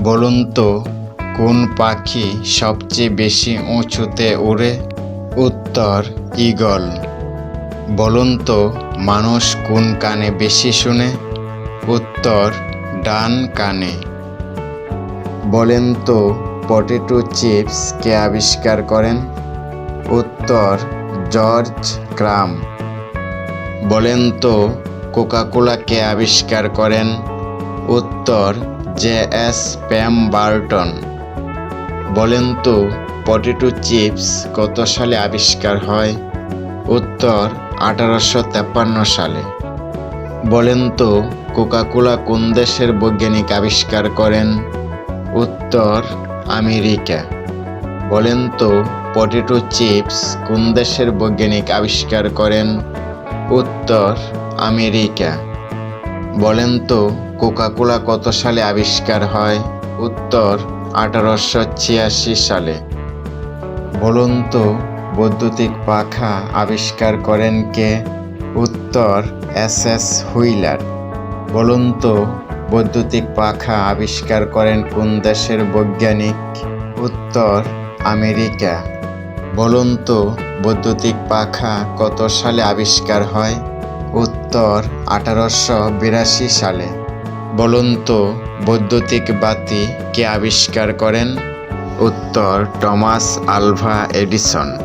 বলুন তো কোন পাখি সবচেয়ে বেশি উঁচুতে ওড়ে? উত্তর ঈগল। বলুন তো মানুষ কোন কানে বেশি শোনে? উত্তর ডান কানে। বলেন তো পটেটো চিপস কে আবিষ্কার করেন? উত্তর জর্জ ক্রাম। বলেন তো কোকা-কোলা কে আবিষ্কার করেন? উত্তর জে.এস. প্যাম বার্টন। বলেন তো পটেটো চিপস কত সালে আবিষ্কার হয়? উত্তর 1853 সালে। বলেন তো কোকা-কোলা কোন দেশের বৈজ্ঞানিক আবিষ্কার করেন? উত্তর আমেরিকা। বলেন তো পটেটো চিপস কোন দেশের বৈজ্ঞানিক আবিষ্কার করেন? উত্তর আমেরিকা। বলেন তো কোকা-কোলা কত সালে আবিষ্কার হয়? উত্তর 1886 সালে। বলুন তো বৈদ্যুতিক পাখা আবিষ্কার করেন কে? উত্তর এস.এস. হুইলার। বলুন তো বৈদ্যুতিক পাখা আবিষ্কার করেন কোন দেশের বৈজ্ঞানিক? উত্তর আমেরিকা। বলুন তো বৈদ্যুতিক পাখা কত সালে আবিষ্কার হয়? উত্তর 1882 সালে। বলুন তো বৈদ্যুতিক বাতি কে আবিষ্কার করেন? উত্তর টমাস আলভা এডিসন।